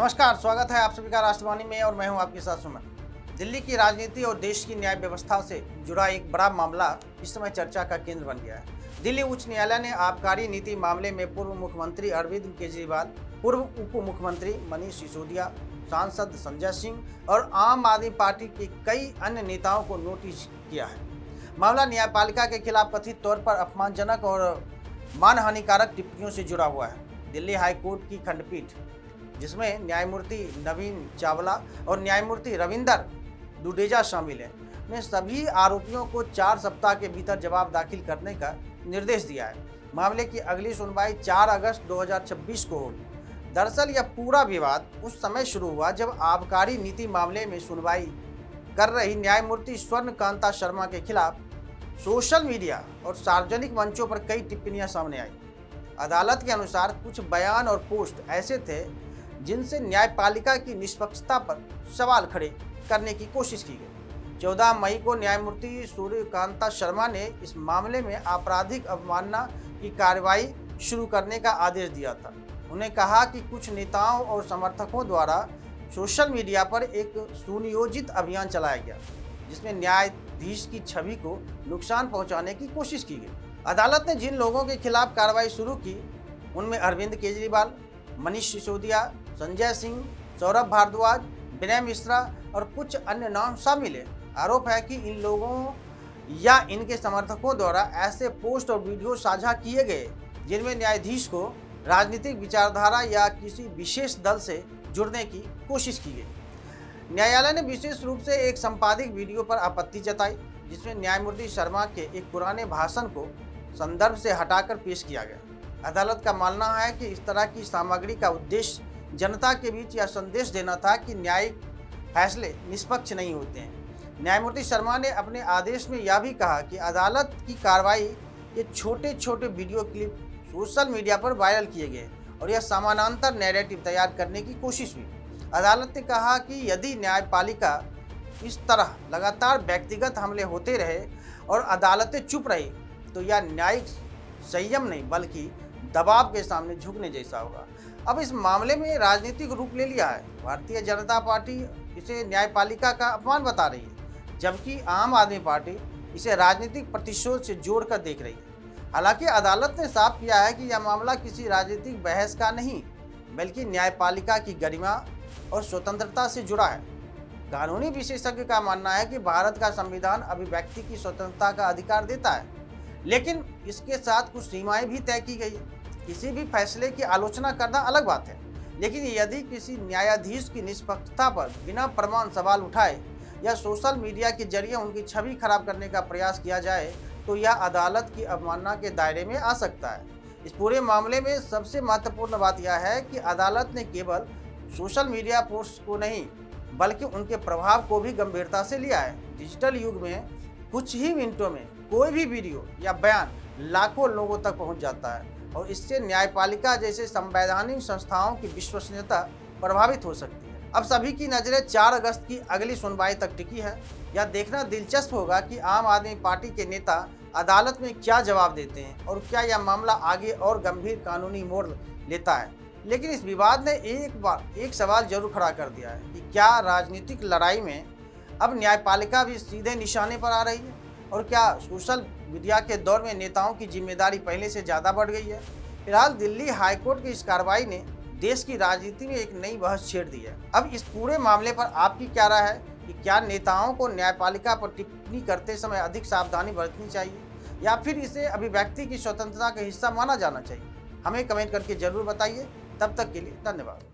नमस्कार, स्वागत है आप सभी का राष्ट्रवाणी में और मैं हूं आपके साथ सुमन। दिल्ली की राजनीति और देश की न्याय व्यवस्था से जुड़ा एक बड़ा मामला इस समय चर्चा का केंद्र बन गया है। दिल्ली उच्च न्यायालय ने आबकारी नीति मामले में पूर्व मुख्यमंत्री अरविंद केजरीवाल, पूर्व उप मुख्यमंत्री मनीष सिसोदिया, सांसद संजय सिंह और आम आदमी पार्टी के कई अन्य नेताओं को नोटिस किया है। मामला न्यायपालिका के खिलाफ कथित तौर पर अपमानजनक और मानहानिकारक टिप्पणियों से जुड़ा हुआ है। दिल्ली हाईकोर्ट की खंडपीठ, जिसमें न्यायमूर्ति नवीन चावला और न्यायमूर्ति रविंदर दुडेजा शामिल हैं, ने सभी आरोपियों को 4 सप्ताह के भीतर जवाब दाखिल करने का निर्देश दिया है। मामले की अगली सुनवाई 4 अगस्त 2026 को होगी। दरअसल यह पूरा विवाद उस समय शुरू हुआ जब आबकारी नीति मामले में सुनवाई कर रही न्यायमूर्ति स्वर्णकांता शर्मा के खिलाफ सोशल मीडिया और सार्वजनिक मंचों पर कई टिप्पणियां सामने आई। अदालत के अनुसार कुछ बयान और पोस्ट ऐसे थे जिनसे न्यायपालिका की निष्पक्षता पर सवाल खड़े करने की कोशिश की गई। 14 मई को न्यायमूर्ति सूर्यकांता शर्मा ने इस मामले में आपराधिक अवमानना की कार्रवाई शुरू करने का आदेश दिया था। उन्हें कहा कि कुछ नेताओं और समर्थकों द्वारा सोशल मीडिया पर एक सुनियोजित अभियान चलाया गया, जिसमें न्यायाधीश की छवि को नुकसान पहुंचाने की कोशिश की गई। अदालत ने जिन लोगों के खिलाफ कार्रवाई शुरू की, उनमें अरविंद केजरीवाल, मनीष सिसोदिया, संजय सिंह, सौरभ भारद्वाज, विनय मिश्रा और कुछ अन्य नाम शामिल है। आरोप है कि इन लोगों या इनके समर्थकों द्वारा ऐसे पोस्ट और वीडियो साझा किए गए जिनमें न्यायाधीश को राजनीतिक विचारधारा या किसी विशेष दल से जुड़ने की कोशिश की गई। न्यायालय ने विशेष रूप से एक संपादित वीडियो पर आपत्ति जताई, जिसमें न्यायमूर्ति शर्मा के एक पुराने भाषण को संदर्भ से हटाकर पेश किया गया। अदालत का मानना है कि इस तरह की सामग्री का उद्देश्य जनता के बीच यह संदेश देना था कि न्यायिक फैसले निष्पक्ष नहीं होते हैं। न्यायमूर्ति शर्मा ने अपने आदेश में यह भी कहा कि अदालत की कार्रवाई ये छोटे छोटे वीडियो क्लिप सोशल मीडिया पर वायरल किए गए और यह समानांतर नैरेटिव तैयार करने की कोशिश हुई। अदालत ने कहा कि यदि न्यायपालिका इस तरह लगातार व्यक्तिगत हमले होते रहे और अदालतें चुप रही तो यह न्यायिक संयम नहीं बल्कि दबाव के सामने झुकने जैसा होगा। अब इस मामले में राजनीतिक रूप ले लिया है। भारतीय जनता पार्टी इसे न्यायपालिका का अपमान बता रही है, जबकि आम आदमी पार्टी इसे राजनीतिक प्रतिशोध से जोड़कर देख रही है। हालांकि अदालत ने साफ किया है कि यह मामला किसी राजनीतिक बहस का नहीं बल्कि न्यायपालिका की गरिमा और स्वतंत्रता से जुड़ा है। कानूनी विशेषज्ञ का मानना है कि भारत का संविधान अभिव्यक्ति की स्वतंत्रता का अधिकार देता है, लेकिन इसके साथ कुछ सीमाएं भी तय की गई है। किसी भी फैसले की आलोचना करना अलग बात है, लेकिन यदि किसी न्यायाधीश की निष्पक्षता पर बिना प्रमाण सवाल उठाए या सोशल मीडिया के जरिए उनकी छवि खराब करने का प्रयास किया जाए तो यह अदालत की अवमानना के दायरे में आ सकता है। इस पूरे मामले में सबसे महत्वपूर्ण बात यह है कि अदालत ने केवल सोशल मीडिया पोस्ट को नहीं बल्कि उनके प्रभाव को भी गंभीरता से लिया है। डिजिटल युग में कुछ ही मिनटों में कोई भी वीडियो या बयान लाखों लोगों तक पहुंच जाता है और इससे न्यायपालिका जैसे संवैधानिक संस्थाओं की विश्वसनीयता प्रभावित हो सकती है। अब सभी की नज़रें 4 अगस्त की अगली सुनवाई तक टिकी है। यह देखना दिलचस्प होगा कि आम आदमी पार्टी के नेता अदालत में क्या जवाब देते हैं और क्या यह मामला आगे और गंभीर कानूनी मोड़ लेता है। लेकिन इस विवाद ने एक सवाल जरूर खड़ा कर दिया है कि क्या राजनीतिक लड़ाई में अब न्यायपालिका भी सीधे निशाने पर आ रही है और क्या सोशल मीडिया के दौर में नेताओं की जिम्मेदारी पहले से ज़्यादा बढ़ गई है। फिलहाल दिल्ली हाईकोर्ट की इस कार्रवाई ने देश की राजनीति में एक नई बहस छेड़ दी है। अब इस पूरे मामले पर आपकी क्या राय है कि क्या नेताओं को न्यायपालिका पर टिप्पणी करते समय अधिक सावधानी बरतनी चाहिए या फिर इसे अभिव्यक्ति की स्वतंत्रता का हिस्सा माना जाना चाहिए? हमें कमेंट करके जरूर बताइए। तब तक के लिए धन्यवाद।